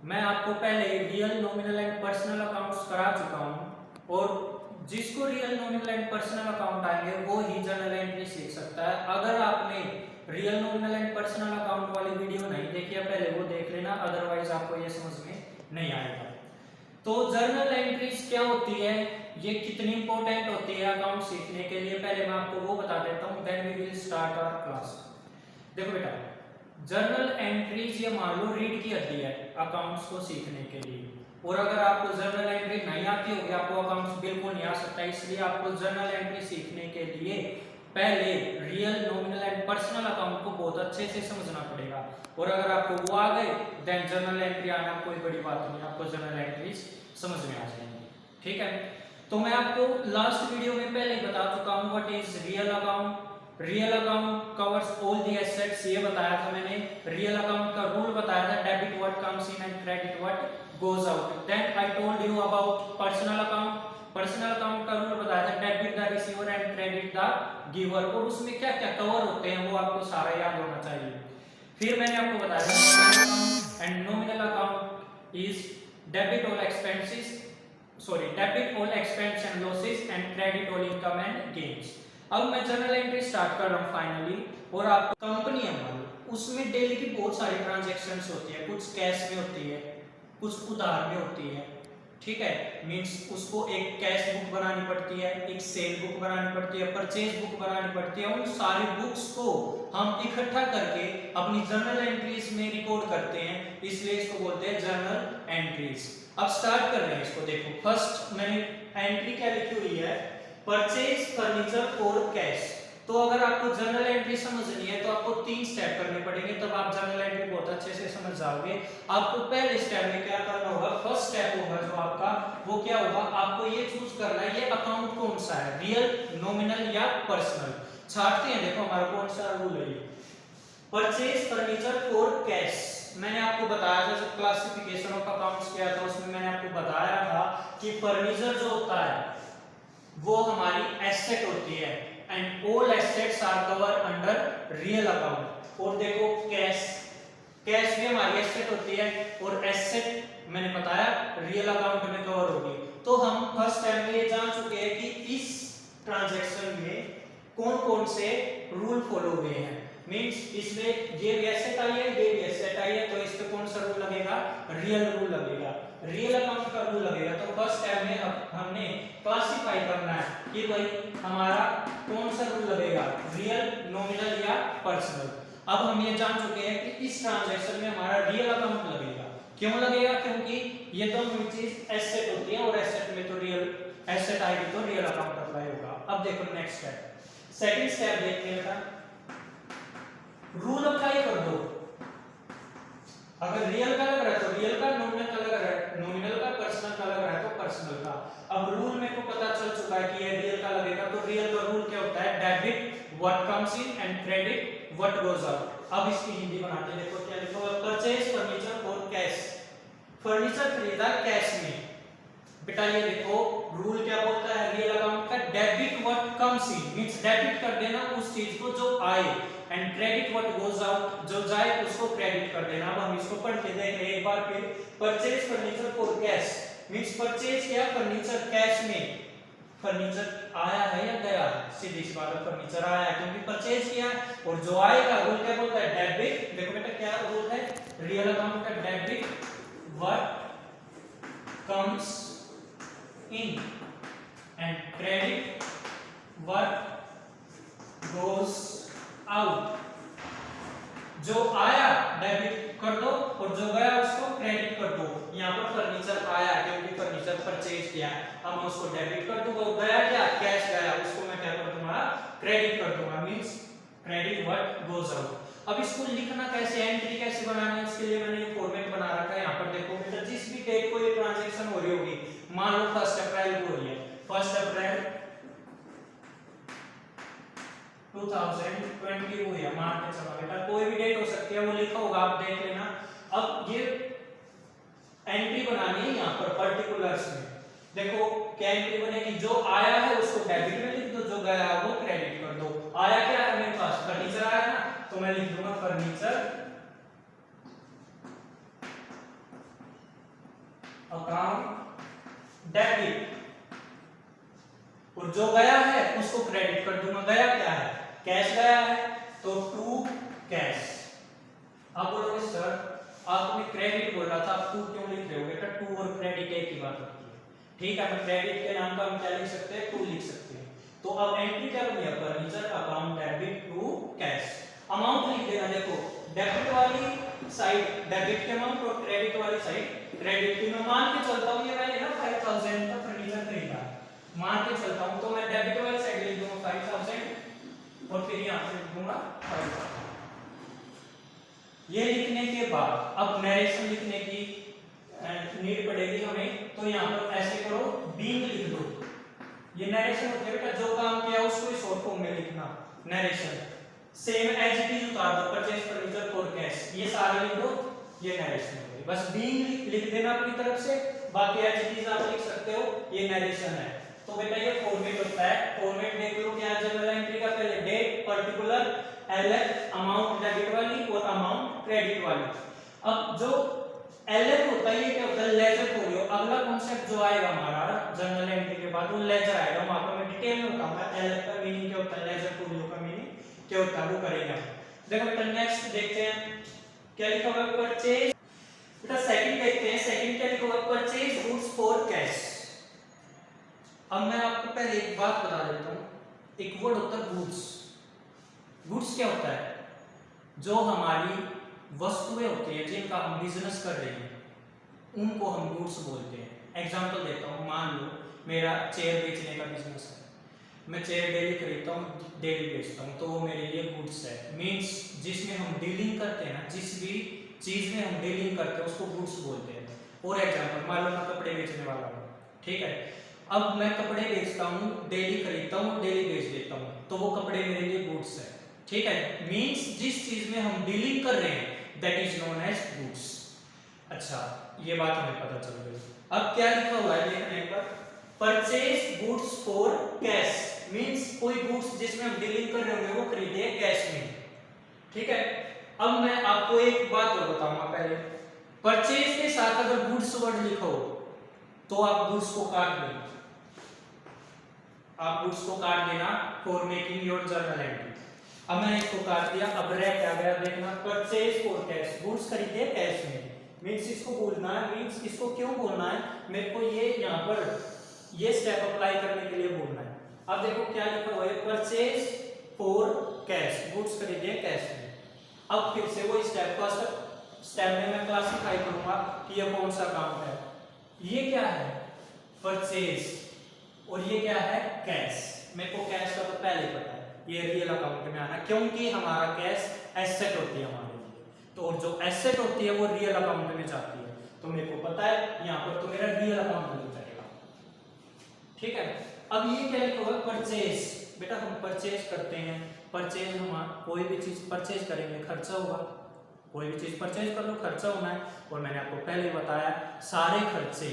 मैं आपको पहले real, nominal and personal accounts करा चुका हूं और जिसको real, nominal and personal account आएंगे वो ही जर्नल एंट्री सीख सकता है। अगर आपने real, nominal and personal account वाली वीडियो नहीं देखी है पहले वो देख लेना, अदरवाइज आपको ये समझ में नहीं आएगा। तो जर्नल एंट्रीज क्या होती है, ये कितनी इंपॉर्टेंट होती है अकाउंट सीखने के लिए, पहले मैं आपको वो बता देता हूं, then we will start our class. देखो बेटा, जर्नल एंट्रीज ये मान लो रीढ़ की हड्डी है अकाउंट्स को सीखने के लिए, और अगर आपको जर्नल एंट्री नहीं आती होगी, आपको अकाउंट्स बिल्कुल नहीं आ सकता, इसलिए आपको जर्नल एंट्री सीखने के लिए पहले real, nominal and personal account को बहुत अच्छे से समझना पड़ेगा। और अगर आपको वो आ गए देन जर्नल एंट्री आना कोई बड़ी बात नहीं, आपको जर्नल एंट्रीज समझ में आ जाएंगी। ठीक है, तो मैं आपको लास्ट वीडियो में पहले ही बता चुका हूं what is real account. Real account covers all the assets, ये बताया था मैंने। रियल अकाउंट का रूल बताया था, debit what comes in and credit what goes out. Then I told you about personal account. Personal account का rule बताया था, debit the receiver and credit the giver, और उसमें क्या क्या कवर होते हैं वो आपको सारा याद होना चाहिए। फिर मैंने आपको बताया था and nominal account is debit all expenses, debit all expense and losses and credit all income and gains. अब मैं जर्नल एंट्री स्टार्ट कर रहा हूं फाइनली, और आप कंपनी है हमारी, उसमें डेली की बहुत सारी ट्रांजैक्शंस होती है, कुछ कैश में होती है, कुछ उधार में होती है। ठीक है, मींस उसको एक कैश बुक बनानी पड़ती है, एक सेल बुक बनानी पड़ती है, परचेज बुक बनानी पड़ती है। उन सारी बुक्स को हम इकट्ठा करके अपनी जर्नल एंट्रीज में रिकॉर्ड करते हैं, इसलिए इसको बोलते हैं जर्नल एंट्रीज। अब स्टार्ट कर रहे हैं इसको। देखो, फर्स्ट मैंने एंट्री क्या लिखी हुई है, परचेज फर्नीचर फॉर कैश। तो अगर आपको जर्नल एंट्री समझनी है तो आपको 3 स्टेप करने पड़ेंगे, तब आप जर्नल एंट्री बहुत अच्छे से समझ जाओगे। आपको पहले स्टेप में क्या करना होगा, फर्स्ट स्टेप होगा जो आपका, वो क्या होगा, आपको ये चूज करना है ये अकाउंट कौन सा है, रियल, नॉमिनल या पर्सनल। छाटते हैं, देखो हमारा कौन सा रूल है, परचेज फर्नीचर फॉर कैश। मैंने आपको बताया था जब क्लासिफिकेशन ऑफ अकाउंट्स किया था उसमें मैंने आपको बताया था कि फर्नीचर जो होता है वो हमारी एसेट होती है and all assets are cover under real account. और देखो कैश, कैश भी हमारी एसेट होती है और एसेट मैंने बताया रियल अकाउंट में कवर होगी। तो हम फर्स्ट टाइम में ये जान चुके हैं कि इस ट्रांजैक्शन में कौन कौन से रूल फॉलो हुए हैं। मींस इसमें ये भी एसेट आई है, ये भी एसेट आई है, तो इस पे कौन सा रूल लगेगा, रियल रूल लगेगा, रियल अकाउंट का रूल लगेगा। तो फर्स्ट टाइम में अब हमने क्लासिफाई करना है कि भाई हमारा कौन सा रूल लगेगा, रियल, नॉमिनल या पर्सनल। अब हम ये जान चुके हैं कि इस ट्रांजैक्शन में हमारा रियल अकाउंट लगेगा। क्यों लगेगा, क्योंकि ये दोनों चीज एसेट होती है और एसेट में तो रियल एसेट आएगी तो रियल अकाउंट अप्लाई होगा। अब देखो नेक्स्ट स्टेप, सेकंड स्टेप देखते हैं बेटा, रूल अप्लाई कर दो। अगर रियल का लग रहा है तो रियल का, नॉमिनल का लग रहा है नॉमिनल का, पर्सनल का लग रहा है तो पर्सनल का। अब रूल मेरे को पता चल चुका है कि ये रियल का लगेगा, तो रियल का रूल क्या होता है, debit what comes in and credit what goes out. अब इसकी हिंदी बनाते हैं, देखो क्या लिखा हुआ, purchase furniture for cash, furniture खरीदा कैश में। बेटा ये देखो रूल क्या बोलता है रियल अकाउंट का, debit what comes in, means debit कर देना उस चीज को जो आए, and credit what goes out, जो जाए उसको क्रेडिट कर देना। अब हम इसको पढ़ के देख रहे हैं एक बार फिर, purchase furniture for cash means purchase किया फर्नीचर कैश में, फर्नीचर आया है या गया है, सीधी सी बात है फर्नीचर आया है क्योंकि परचेज किया। और जो आएगा रूल क्या बोलता है, डेबिट, देखो बेटा क्या रूल है रियल अकाउंट का, debit what comes in and credit what goes out। जो आया डेबिट कर दो और जो गया उसको क्रेडिट कर दो। यहाँ पर फर्नीचर आया क्योंकि फर्नीचर परचेज किया, अब मैं उसको डेबिट कर दूंगा, गया क्या, कैश गया, उसको मैं क्या कर दूंगा, क्रेडिट कर दूंगा, means credit what goes out. अब इसको लिखना कैसे, एंट्री कैसे बनानी है, इसके लिए मैंने एक फॉर्मेट बना रखा है। यहाँ पर देखो बेटा, जिस भी डेट को ये ट्रांजैक्शन हो रही होगी, मान लो 1 अप्रैल को हो रही है, 1 अप्रैल 2020 हुई है, मान के चलो बेटा, कोई भी डेट हो सकती है, वो लिखा होगा आप देख लेना। अब ये एंट्री बनानी है यहाँ पर पर्टिकुलर्स में, देखो क्या एंट्री बनेगी, जो आया है उसको डेबिट में लिख दो, जो गया है वो क्रेडिट कर दो। आया क्या है मेरे पास, फर्नीचर आया ना, तो मैं लिख दूंगा फर्नीचर डेबिट, और जो गया है उसको क्रेडिट कर दूंगा। गया क्या है? कैश गया है, तो टू कैश। अब बोलोगे सर आपने क्रेडिट बोला था, आप टू क्यों लिख रहे हो? बेटा टू और क्रेडिट एक ही बात होती है, ठीक है। मैं क्रेडिट के नाम पर हम क्या लिख सकते हैं? टू लिख सकते हैं। तो अब एंट्री क्या बनी? Furniture account debit to cash. Amount लिख देना, देखो डेबिट वाली साइड डेबिट के अमाउंट और क्रेडिट वाली साइड क्रेडिट की। मैं मान के चलता हूं ये मैंने ना 5000 का फर्नीचर खरीदा, मान के चलता हूं, तो मैं डेबिट वाली साइड लिख दूंगा 5000 और फिर यहां पे लिख दूंगा 5000। ये लिखने के बाद अब नरेशन लिखने की नीड पड़ेगी हमें, तो यहां पर ऐसे करो बीइंग लिख दो। ये नरेशन होता है बेटा, जो काम किया उसको शॉर्ट फॉर्म में लिखना, narration. Same as it is उतार दो, परचेज फर्नीचर फॉर कैश, ये सारे लिख दो, ये नरेशन हो गई। बस बीइंग लिख देना अपनी तरफ से, बाकी एज इट इज आप लिख सकते हो, ये नरेशन है। तो बेटा ये फॉर्मेट होता है। फॉर्मेट देख लो क्या है जनरल एंट्री का? पहले date, particular, LF amount debit वाली और अमाउंट क्रेडिट वाली। अब जो एलएफ होता है ये क्या होता है? Ledger folio. अगला कॉन्सेप्ट जो आएगा हमारा जनरल एंट्री के बाद वो लेजर आएगा, वहां पर मैं डिटेल में बताऊंगा एलएफ का मीनिंग क्या होता है, लेजर फोलियो का मीनिंग क्या होता है, वो करेंगे हम। देखो बेटा नेक्स्ट देखते हैं क्या लिखा हुआ है? परचेज। बेटा सेकंड देखते हैं, सेकंड क्या लिखा हुआ है? Purchase goods for cash. अब मैं आपको पहले एक बात बता देता हूं, एक वर्ड होता है गुड्स। गुड्स क्या होता है? जो हमारी वस्तुएं होती है जिनका हम बिजनेस कर रहे हैं उनको हम गुड्स बोलते हैं। एग्जांपल देता हूँ, मान लो मेरा चेयर बेचने का बिजनेस है, मैं चेयर डेली खरीदता हूँ, डेली बेचता हूँ, तो वो मेरे लिए गुड्स है। मींस जिसमें हम डीलिंग करते हैं ना, जिस भी चीज में हम डीलिंग करते हैं उसको गुड्स बोलते हैं। और एग्जांपल मान लो मैं कपड़े बेचने वाला हूँ, ठीक है। अब मैं कपड़े बेचता हूँ, डेली खरीदता हूँ, डेली बेच देता हूँ, तो वो कपड़े मेरे लिए गुड्स है, ठीक है। मींस जिस चीज में हम डीलिंग कर रहे हैं that is known as goods. अच्छा, ये बात हमें पता चल गई। अब क्या लिखा हुआ है देखने पर? Purchase goods for cash, means कोई गुड्स जिसमें हम डीलिंग कर रहे होंगे वो खरीदे कैश में, ठीक है। अब मैं आपको एक बात और बताऊंगा पहले, परचेज के साथ अगर गुड्स वर्ड लिखो तो आप गुड्स को काट देना, आप गुड्स को काट देना for making your journal entry. अब मैंने इसको काट दिया, अब रह क्या गया देखना, परचेज फॉर कैश, गुड्स खरीदे कैश में। मींस इसको बोलना है, मींस इसको क्यों बोलना है, मेरे को ये यहाँ पर ये स्टेप अप्लाई करने के लिए बोलना है। अब देखो क्या लिखा हुआ है? परचेज फॉर कैश, गुड्स खरीदे कैश में। अब फिर से वो स्टेप, फर्स्ट स्टेप में मैं क्लासिफाई करूंगा कि ये कौन सा अकाउंट है। ये क्या है? परचेज, और ये क्या है? कैश। मेरे को कैश का तो पहले पता है, ये रियल अकाउंट में आना, क्योंकि हमारा कैश एसेट होती है हमारे लिए, तो और जो एसेट होती है वो रियल अकाउंट में जाती है, तो मेरे को पता है यहाँ पर तो मेरा रियल अकाउंट में जाएगा, ठीक है। अब ये क्या लिखा हुआ? परचेज। बेटा हम परचेज करते हैं, परचेज हम कोई भी चीज परचेज करेंगे खर्चा होगा, कोई भी चीज परचेज कर लो खर्चा होना है। और मैंने आपको पहले बताया सारे खर्चे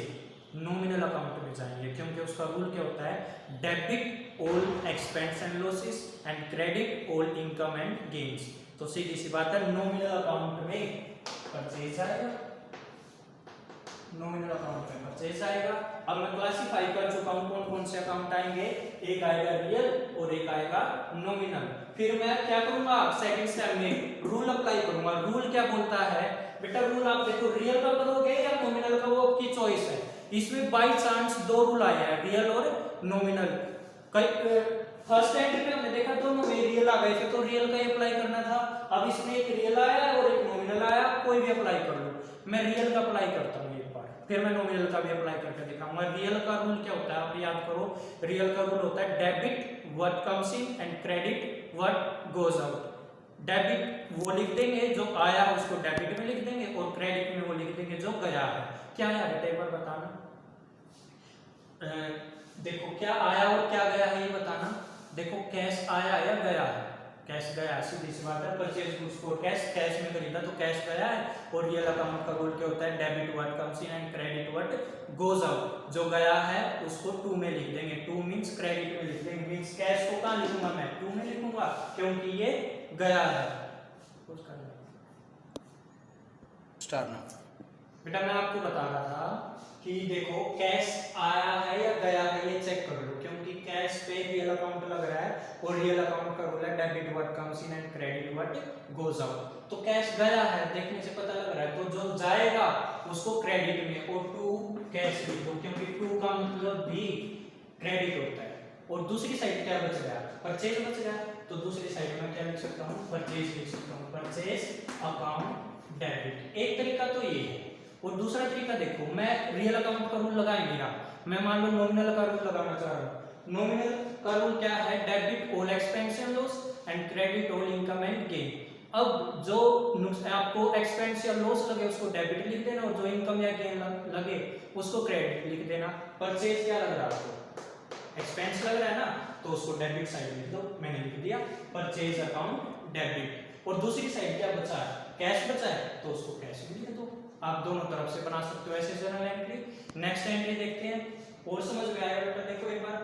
नॉमिनल अकाउंट में जाएंगे, क्योंकि उसका रूल क्या होता है? Debit all expense and losses and credit all income and gains. तो सीधी सी बात है, नॉमिनल अकाउंट में परचेज आएगा, नॉमिनल अकाउंट में परचेज आएगा। अब मैं क्लासिफाई कर चुका हूं कौन कौन से अकाउंट आएंगे, एक आएगा रियल और एक आएगा नॉमिनल। फिर मैं क्या करूंगा? सेकंड स्टेप में रूल अप्लाई करूंगा। रूल क्या बोलता है? बेटा रूल आप देखो, रियल का करोगे या नॉमिनल का, वो आपकी चॉइस है। इसमें बाय चांस दो रूल आए हैं, रियल और नॉमिनल। फर्स्ट एंट्री में हमने देखा दोनों में रियल आ गए थे, तो रियल का ही अप्लाई करना था। अब इसमें एक रियल आया और एक नॉमिनल आया, कोई भी अप्लाई कर लो। मैं रियल का अप्लाई करता हूँ एक बार, फिर मैं नॉमिनल का भी अप्लाई करके दिखाऊंगा। रियल का रूल क्या होता है आप याद करो, रियल का रूल होता है debit what comes in and credit what goes out. Debit वो लिख देंगे जो आया उसको डेबिट में लिख देंगे, और क्रेडिट में वो लिख देंगे जो गया है। क्या है बेटा एक बार बताना, देखो क्या आया और क्या गया है ये बताना। देखो कैश आया या गया है? कैश गया, सीधी सी बात है, purchase goods for cash, cash में खरीदा तो कैश गया है। और रियल अकाउंट का रूल क्या होता है? Debit what comes in and credit what goes out. जो गया है उसको टू में लिख देंगे, टू मींस क्रेडिट में लिख देंगे। मींस कैश को कहां लिखूंगा मैं? टू में लिखूंगा, क्योंकि ये गया है। स्टार्ट ना बेटा मैं आपको बता रहा था कि देखो कैश आया है या गया है ये चेक कर लो, क्योंकि कैश पे रियल अकाउंट लग रहा है और रियल अकाउंट का रूल है debit what comes in and credit what goes out. तो कैश गया है देखने से पता लग रहा है, तो जो जाएगा उसको क्रेडिट में और टू कैश लिख दो, क्योंकि टू का मतलब भी क्रेडिट होता है। और दूसरी साइड क्या बच गया, परचेज बच गया, तो दूसरी साइड में क्या लिख सकता हूँ, परचेज लिख सकता हूँ, परचेज अकाउंट डेबिट। एक तरीका तो ये है। और दूसरा तरीका देखो, मैं रियल अकाउंट का रूल लगा ही नहीं रहा, मैं मान लो नॉमिनल का रूल लगाना चाह रहा हूँ। नॉमिनल का रूल क्या है, debit all expense and loss and credit all income and gain. अब जो आपको एक्सपेंस या लॉस लगे उसको डेबिट लिख देना और जो इनकम या गेन लगे उसको क्रेडिट लिख देना। परचेज क्या लग रहा है आपको, एक्सपेंस लग रहा है ना, तो उसको डेबिट साइड लिख दो, मैंने लिख दिया परचेज अकाउंट डेबिट। और दूसरी साइड क्या बचा है, कैश बचा है, तो उसको कैश भी लिख दो। आप दोनों तरफ से बना सकते हो ऐसे जर्नल एंट्री। नेक्स्ट एंट्री देखते हैं, और समझ में आएगा बेटा। देखो एक बार,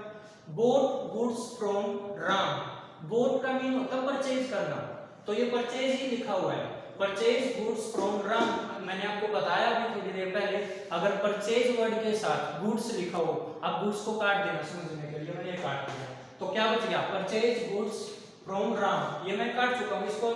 bought goods from Ram. Bought का मीन होता है परचेज करना, तो ये परचेज ही लिखा हुआ है, परचेज गुड्स फ्रॉम राम। मैंने आपको बताया अभी थोड़ी देर पहले, अगर परचेज वर्ड के साथ गुड्स लिखा हो, आप गुड्स को काट देना समझने के लिए, मैंने ये काट दिया, तो क्या बच गया, परचेज गुड्स फ्रॉम राम। ये मैं काट चुका हूं, इसको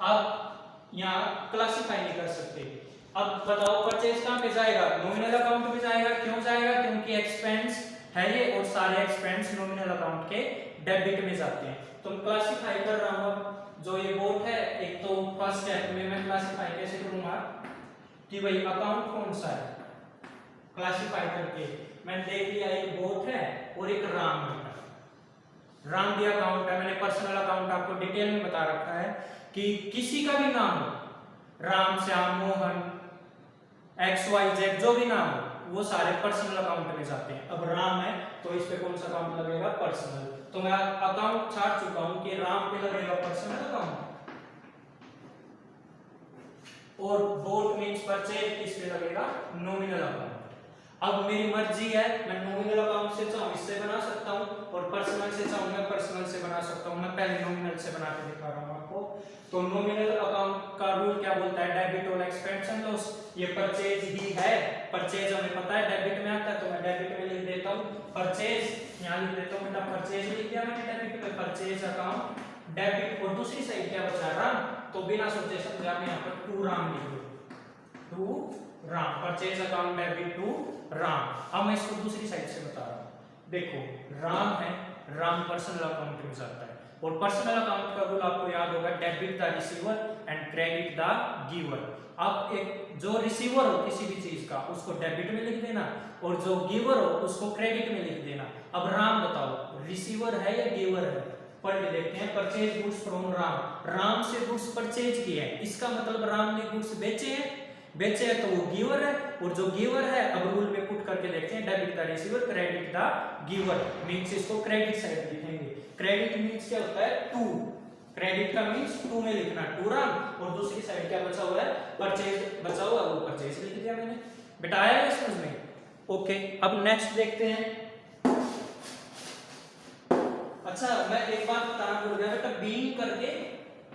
आप यहाँ क्लासिफाई नहीं कर सकते। अब बताओ परचेज कहां पे जाएगा, नॉमिनल अकाउंट पे जाएगा। क्यों जाएगा, क्योंकि एक्सपेंस है ये और सारे एक्सपेंस नॉमिनल अकाउंट के डेबिट में जाते हैं। तो मैं क्लासिफाई कर रहा हूं, जो ये बोट है, एक तो फर्स्ट स्टेप में मैं क्लासिफाई कैसे करूंगा कि भाई अकाउंट कौन सा है, क्लासिफाई करके मैंने देख लिया एक बोट है और एक राम है। राम भी अकाउंट है, मैंने पर्सनल अकाउंट आपको डिटेल में बता रखा है कि किसी का भी नाम हो, Ram, Shyam, Mohan, X Y Z, जो भी नाम हो, वो सारे पर्सनल अकाउंट में जाते हैं। अब राम है तो इस पे कौन सा अकाउंट लगेगा, पर्सनल। तो मैं अकाउंट छाट चुका हूं कि राम पे लगेगा पर्सनल अकाउंट और बोट मींस परचेज किस पे लगेगा, नॉमिनल अकाउंट। अब मेरी मर्जी है, मैं नॉमिनल अकाउंट से चाहूं इससे बना सकता हूं और पर्सनल से चाहूं मैं पर्सनल से बना सकता हूं। मैं पहले नॉमिनल से बना के दिखा रहा हूं आपको। तो नॉमिनल अकाउंट का रूल क्या बोलता है, debit all expense and loss. ये परचेज ही है, परचेज हमें पता है डेबिट में आता है, तो मैं डेबिट में लिख देता हूं परचेज। यहां लिख देता हूं बेटा परचेज लिख दिया मैंने डेबिट पे, परचेज अकाउंट डेबिट। और दूसरी साइड क्या बचा, राम, तो बिना सोचे समझे आप यहां पर टू राम लिख दो, to Ram, purchase account debit to Ram. अब मैं इसको दूसरी साइड से बता रहा हूं। देखो राम है, राम पर्सनल अकाउंट में जाता है और पर्सनल अकाउंट का रूल आपको याद होगा, debit the receiver and credit the giver. अब एक जो रिसीवर हो किसी भी चीज का उसको डेबिट में लिख देना और जो गिवर हो उसको क्रेडिट में लिख देना। अब राम बताओ रिसीवर है या गिवर है, पढ़ के देखते हैं। Purchase goods from Ram, Ram से गुड्स परचेज किया है, इसका मतलब राम ने गुड्स बेचे हैं, बेचे हैं तो वो गिवर है, और जो गिवर है अब रूल में पुट करके देखते हैं, debit the receiver credit the giver, means इसको क्रेडिट साइड लिखेंगे। क्रेडिट मींस क्या होता है, टू, क्रेडिट का मींस टू में लिखना, टू राम, और दूसरी साइड क्या बचा हुआ है, परचेज बचा हुआ, वो परचेज लिख दिया मैंने। बेटा आया है समझ में, ओके। अब नेक्स्ट देखते हैं। अच्छा मैं एक बात बताना भूल गया बेटा, बीइंग करके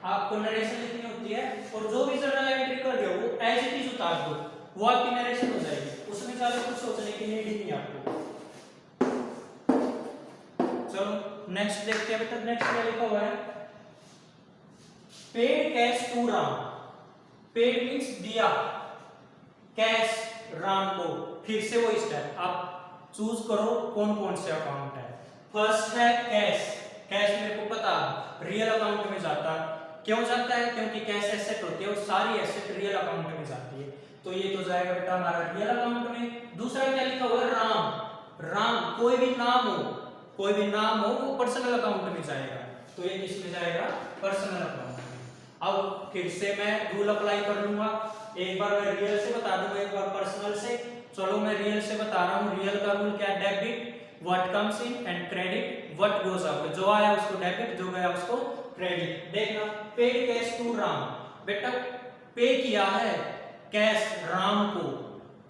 आपको नरेशन लिखनी होती है और जो भी जर्नल एंट्री कर रहे हो वो एज इट इज उतार दो, वो आपकी नरेशन हो जाएगी, उसमें ज्यादा कुछ सोचने की नीड ही नहीं आपको। चलो नेक्स्ट देखते हैं बेटा, नेक्स्ट क्या लिखा हुआ है, paid cash to Ram. Paid means दिया कैश राम को। फिर से वो स्टेप आप चूज करो कौन कौन से अकाउंट है। फर्स्ट है कैश, कैश मेरे को पता रियल अकाउंट में जाता है। क्यों जाता है, क्योंकि कैश एसेट होती है और सारी एसेट रियल अकाउंट में जाती है, तो ये तो जाएगा बेटा हमारा रियल अकाउंट में। दूसरा क्या लिखा हुआ है, राम। राम कोई भी नाम हो, कोई भी नाम हो वो पर्सनल अकाउंट में जाएगा, तो ये किस में जाएगा, पर्सनल अकाउंट में। अब फिर से मैं रूल अप्लाई कर लूंगा, एक बार मैं रियल से बता दूंगा, एक बार पर्सनल से। चलो मैं रियल से बता रहा हूँ। रियल का रूल क्या है, debit what comes in and credit what goes out. जो आया उसको डेबिट, जो गया उसको क्रेडिट। देखना पेड कैश टू राम, बेटा पे किया है कैश राम को,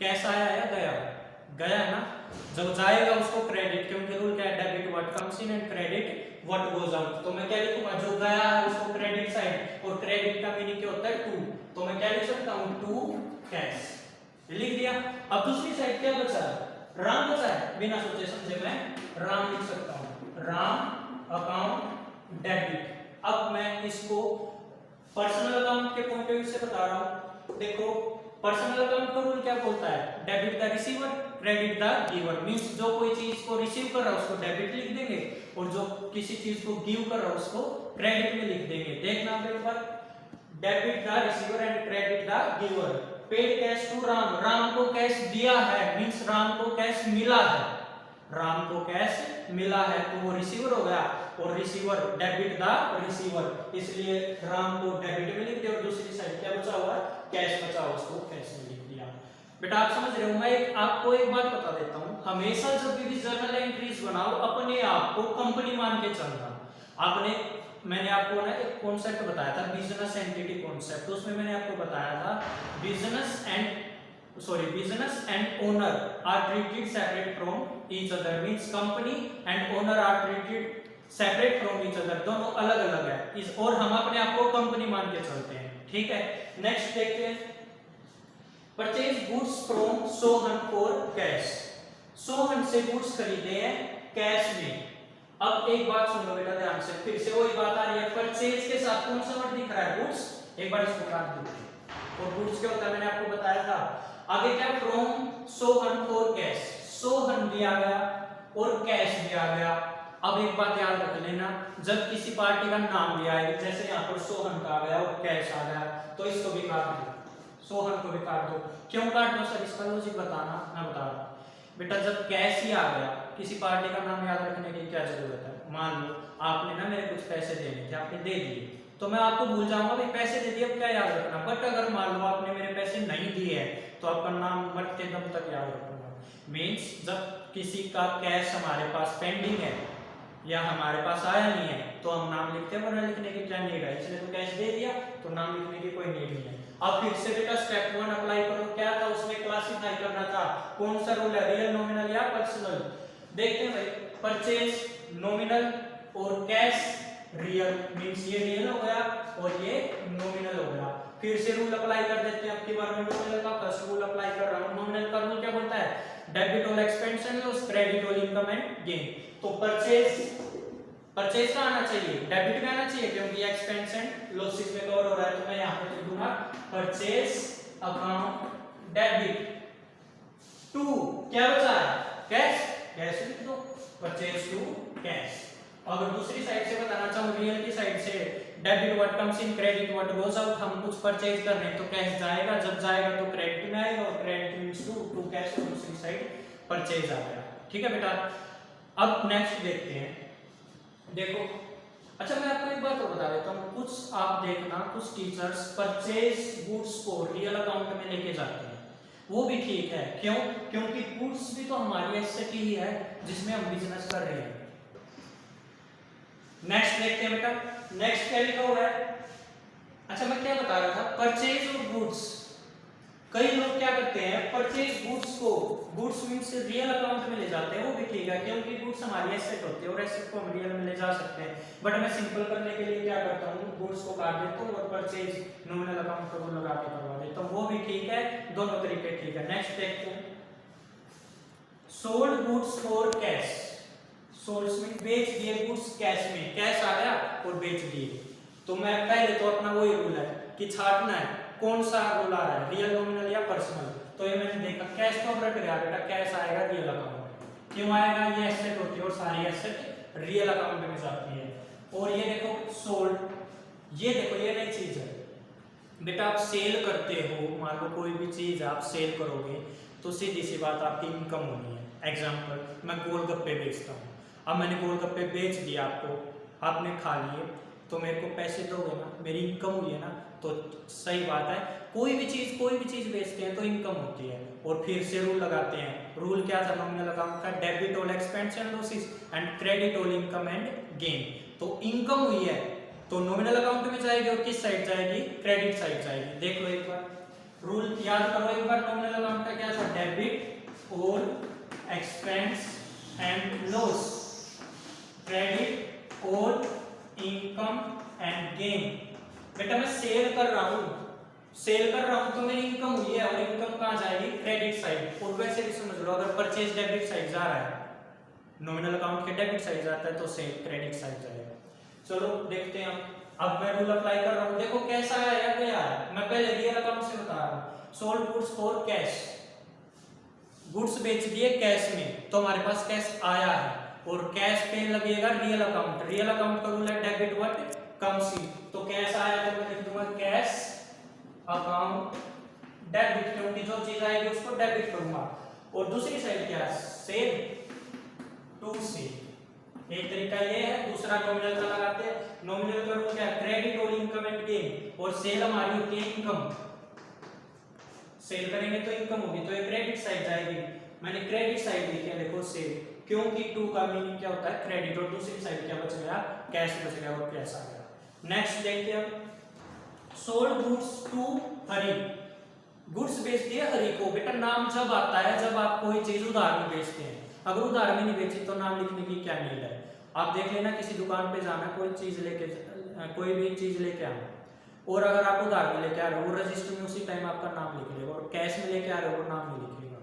कैश आया है गया, गया है ना, जब जाएगा उसको क्रेडिट, क्योंकि रूल क्या है, debit what comes in and credit what goes out. तो मैं क्या लिखूंगा, जो गया है उसको क्रेडिट साइड, और क्रेडिट का मीनिंग क्या होता है, टू, तो मैं क्या लिख सकता हूं, टू कैश, लिख दिया। अब दूसरी साइड क्या बचा है, राम बचा है, बिना सोचे समझे मैं राम लिख सकता हूं, राम अकाउंट डेबिट। अब मैं इसको पर्सनल अकाउंट के पॉइंट ऑफ व्यू से बता रहा हूं। देखो पर्सनल अकाउंट का रूल क्या बोलता है, debit the receiver credit the giver. Means जो कोई चीज को रिसीव कर रहा है उसको डेबिट लिख देंगे और जो किसी चीज को गिव कर रहा है उसको क्रेडिट में लिख देंगे। देखना एक बार, debit the receiver and credit the giver. Paid cash to Ram, Ram को कैश दिया है मींस राम को कैश मिला है, राम को कैश मिला है तो वो रिसीवर हो गया और रिसीवर डेबिट द रिसीवर, इसलिए राम को डेबिट में लिख दिया और दूसरी साइड क्या बचा हुआ है, कैश बचा हुआ उसको कैश में लिख दिया। बेटा आप समझ रहे हो, मैं आपको एक बात बता देता हूं, हमेशा जब भी जर्नल एंट्रीज बनाओ अपने आप को कंपनी मान के चलना। आपने मैंने आपको ना एक कॉन्सेप्ट बताया था बिजनेस एंटिटी कॉन्सेप्ट, तो उसमें मैंने आपको बताया था business and owner are treated separate from each other, means company and owner are treated separate from each other, दोनों अलग अलग है इस, और हम अपने आप को कंपनी मान के चलते हैं। ठीक है, नेक्स्ट देखते हैं, purchase goods from Sohan for cash. Sohan से गुड्स खरीदे हैं कैश में। अब एक बात सुनो बेटा ध्यान से, फिर से वही बात आ रही है, परचेज के साथ कौन सा वर्ड दिख रहा है, गुड्स। एक बार इसको काट दीजिए, और गुड्स क्या होता है मैंने आपको बताया था। आगे क्या, from Sohan for cash, Sohan दिया गया और कैश दिया गया। अब एक बात याद रख लेना, जब किसी पार्टी का नाम लिया है, जैसे यहाँ पर सोहन का आ गया और कैश आ गया, तो इसको भी काट दो, सोहन को भी काट दो। क्यों काट दो सर, इसका लॉजिक बताना, मैं बता रहा हूं बेटा। जब कैश ही आ गया, किसी पार्टी का नाम याद रखने की क्या जरूरत है। मान लो आपने ना मेरे कुछ पैसे देने थे, आपने दे दिए, तो मैं आपको भूल जाऊंगा भाई पैसे दे दिए, अब क्या याद रखना। बट अगर मान लो आपने मेरे पैसे नहीं दिए हैं तो आपका नाम मरते दम तक याद रखूंगा। मीन्स जब किसी का कैश हमारे पास पेंडिंग है या हमारे पास आया नहीं है तो हम नाम लिखते हैं, वरना लिखने की क्या नीड है, इसने तो कैश दे दिया तो नाम लिखने की कोई नीड नहीं है। अब फिर से बेटा स्टेप 1 अप्लाई करो, क्या था उसमें क्लासिफाई करना था, कौन सा रूल है, रियल नॉमिनल या पर्सनल। देखते हैं भाई, परचेज नॉमिनल और कैश रियल, मींस ये रियल हो गया और ये नॉमिनल हो गया। फिर से रूल अप्लाई कर देते हैं, अब की बार मैं नॉमिनल का फर्स्ट रूल अप्लाई कर रहा हूं। नॉमिनल का रूल क्या बोलता है, debit all expense and loss, credit all income and gain. तो परचेज का आना चाहिए, डेबिट में आना चाहिए क्योंकि एक्सपेंस एंड लॉसेस में कवर हो रहा है, तो मैं यहां पे लिख दूंगा परचेज अकाउंट डेबिट टू, क्या बचा है, कैश, कैश लिख दो, परचेज टू कैश। अगर दूसरी साइड से बताना चाहूं, रियल की साइड से, debit what comes in, credit what goes out. हम कुछ परचेज कर रहे हैं तो कैश जाएगा, जब जाएगा तो क्रेडिट में आएगा और क्रेडिट मींस टू कैश, और दूसरी साइड परचेज आ गया। ठीक है बेटा, अब नेक्स्ट देखते हैं। देखो अच्छा मैं आपको एक बात और बता देता हूँ, कुछ आप देखना कुछ टीचर्स परचेज गुड्स को रियल अकाउंट में लेके जाते हैं, वो भी ठीक है। क्यों, क्योंकि गुड्स भी तो हमारी एसेट ही है जिसमें हम बिजनेस कर रहे हैं। नेक्स्ट देखते हैं बेटा, नेक्स्ट क्या लिखा हुआ है। अच्छा मैं क्या बता रहा था, परचेज और गुड्स, कई लोग क्या करते हैं परचेज गुड्स को, गुड्स मींस रियल अकाउंट में ले जाते हैं, वो भी ठीक है क्योंकि गुड्स हमारी एसेट होती है और एसेट को हम रियल में ले जा सकते हैं। बट मैं सिंपल करने के लिए क्या करता हूँ, गुड्स को काट देता हूँ और परचेज नॉमिनल अकाउंट को लगा के करवा देता हूँ, वो भी ठीक है, दोनों तरीके ठीक है। नेक्स्ट देखते हैं, sold goods for cash, sold में बेच दिए गुड्स कैश में, कैश आ गया और बेच दिए। तो मैं पहले तो अपना वही रूल है कि छाटना है कौन सा रूल आ रहा है, रियल नॉमिनल या पर्सनल। तो ये मैंने देखा कैश तो रट गया बेटा, कैश आएगा रियल अकाउंट, क्यों आएगा, ये एसेट होती है और सारी एसेट रियल अकाउंट में जाती है। और ये देखो सोल्ड, ये देखो ये नई चीज है बेटा, आप सेल करते हो, मान लो कोई भी चीज आप सेल करोगे तो सीधी सी बात आपकी इनकम होनी है। एग्जाम्पल, मैं गोलगप्पे बेचता हूँ, अब मैंने गोलगप्पे बेच दिया आपको, आपने खा लिए तो मेरे को पैसे दोगे ना, मेरी इनकम हुई है ना। तो सही बात है, कोई भी चीज बेचते हैं तो इनकम होती है। और फिर से रूल लगाते हैं, रूल क्या था नॉमिनल अकाउंट का, debit all expense and losses and credit all income and gain. तो इनकम हुई है तो नॉमिनल अकाउंट में जाएगी और किस साइड जाएगी, क्रेडिट साइड जाएगी। देख लो एक बार, रूल याद करो एक बार, नॉमिनल अकाउंट का क्या था, debit all expense and loss, credit all income and gain. बेटा मैं सेल कर रहा हूं सेल कर रहा हूं तो मेरी इनकम हुई है, और इनकम कहां जाएगी? Credit side. और वैसे भी समझ लो, अगर परचेज डेबिट साइड जा रहा है, नॉमिनल अकाउंट के डेबिट साइड जाता है तो सेल क्रेडिट साइड जाएगा। चलो देखते हैं अब मैं रूल अप्लाई कर रहा हूं। देखो कैसा आया गया है, मैं पहले रियल अकाउंट से बता रहा हूं। Sold goods for cash, goods बेच दिए कैश में, तो हमारे पास कैश आया है, और कैश पे लगेगा रियल अकाउंट। रियल अकाउंट का रूल है डेबिट व्हाट कम्स इन, तो कैश आया तो मैं लिख दूंगा कैश अकाउंट डेबिट, क्योंकि जो चीज आएगी उसको डेबिट करूंगा। और दूसरी साइड क्या है? Sale to sale. एक तरीका ये है, दूसरा नॉमिनल का लगाते हैं। नॉमिनल का रूल क्या है? क्रेडिट और इनकम एंड गेन, और सेल हमारी होती है इनकम। सेल करेंगे तो इनकम होगी, तो ये क्रेडिट साइड जाएगी। मैंने क्रेडिट साइड लिखा है, देखो सेल, क्योंकि टू का मीनिंग क्या होता है? क्रेडिट। और दूसरी साइड क्या बच गया? कैश बच गया, और कैश आ गया। नेक्स्ट देखते हैं, sold goods to Hari, goods बेच दिए हरि को। बेटा नाम जब आता है जब आप कोई चीज उधार में बेचते हैं, अगर उधार में नहीं बेची तो नाम लिखने की क्या नीड है? आप देख लेना, किसी दुकान पे जाना, कोई चीज लेके, कोई भी चीज लेके आना, और अगर आप उधार में लेके आ रहे हो, वो रजिस्टर में उसी टाइम आपका नाम लिख लेगा, और कैश में लेके आ रहे हो वो नाम नहीं लिखेगा।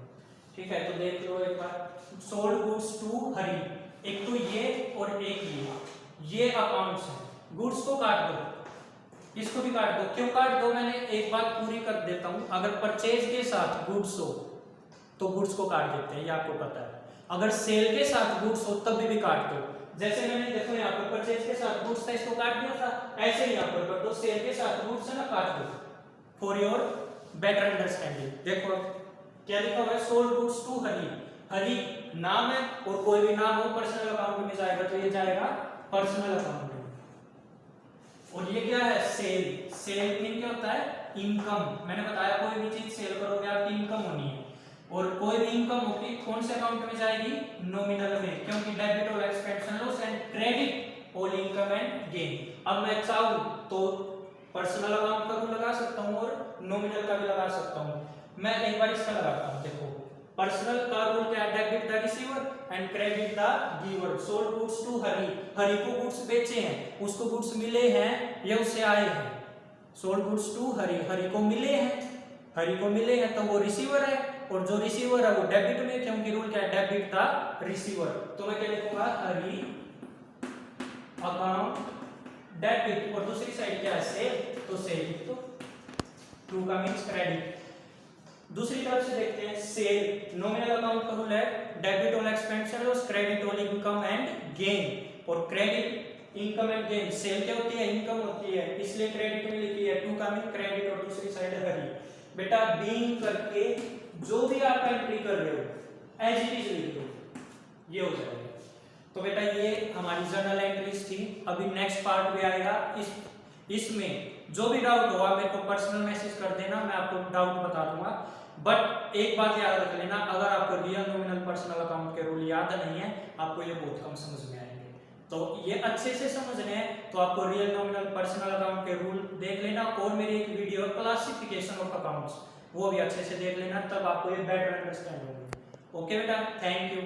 ठीक है, तो देख लो एक बार, सोल्ड गुड्स टू हरि, एक तो ये और एक ये अकाउंट्स है। गुड्स को काट दो, इसको भी काट दो। क्यों काट दो? मैंने एक बात पूरी कर देता हूं, अगर परचेज के साथ गुड्स हो तो गुड्स को काट देते हैं, ये आपको पता है। अगर सेल के साथ गुड्स हो तब भी काट दो। जैसे मैंने देखो यहाँ पर परचेज के साथ गुड्स था, इसको काट दिया था, ऐसे ही यहाँ पर कर दो, सेल के साथ गुड्स है ना, काट दो फॉर योर बेटर अंडरस्टैंडिंग। देखो क्या लिखा हुआ है? Sold goods to Hari, Hari नाम है, और कोई भी नाम हो पर्सनल अकाउंट में जाएगा, तो ये जाएगा पर्सनल अकाउंट में। और ये क्या है? सेल। सेल मीन क्या होता है? इनकम। मैंने बताया कोई भी चीज सेल करोगे आपकी इनकम होनी है, और कोई भी इनकम होगी कौन से अकाउंट में जाएगी? नॉमिनल में, क्योंकि डेबिट और एक्सपेंशन लॉस एंड क्रेडिट और इनकम एंड गेन। अब मैं चाहूं तो पर्सनल अकाउंट का भी लगा सकता हूं और नॉमिनल का भी लगा सकता हूं। मैं एक बार इसका लगाता हूं। देखो पर्सनल का रूल क्या है? Debit the receiver and credit the giver. Sold goods to Hari, Hari को गुड्स बेचे हैं, उसको गुड्स मिले हैं या उससे आए हैं। Sold goods to Hari, Hari को मिले हैं, हरि को मिले हैं तो वो रिसीवर है, और जो रिसीवर है वो डेबिट में, क्योंकि रूल क्या है? Debit the receiver. तो मैं क्या लिखूंगा? हरि अकाउंट डेबिट, और दूसरी साइड क्या है? सेल, तो सेल लिख दो। टू का मींस क्रेडिट। दूसरी तरफ से देखते हैं, सेल नॉमिनल अकाउंट का रूल है डेबिट ऑन एक्सपेंडिचर और credit on income and gain, और credit income and gain. Sale क्या होती है? इनकम होती है, इसलिए क्रेडिट में लिखी है। टू का मीन क्रेडिट, और दूसरी साइड है हरि। बेटा बीइंग करके जो भी आप एंट्री कर रहे हो एज इट इज लिख दो, ये हो जाएगा। तो बेटा ये हमारी जर्नल एंट्रीज थी। अभी नेक्स्ट पार्ट भी आएगा, इसमें जो भी डाउट हो आप मेरे को पर्सनल मैसेज कर देना, मैं आपको डाउट बता दूंगा। बट एक बात याद रख लेना, अगर आपको रियल नॉमिनल पर्सनल अकाउंट के रूल याद नहीं है, आपको ये बहुत कम समझ में आएंगे। तो ये अच्छे से समझने हैं तो आपको रियल नॉमिनल पर्सनल अकाउंट के रूल देख लेना, और मेरी एक वीडियो क्लासिफिकेशन ऑफ अकाउंट्स वो भी अच्छे से देख लेना, तब आपको ये बेटर अंडरस्टैंड होगी। ओके बेटा, थैंक यू।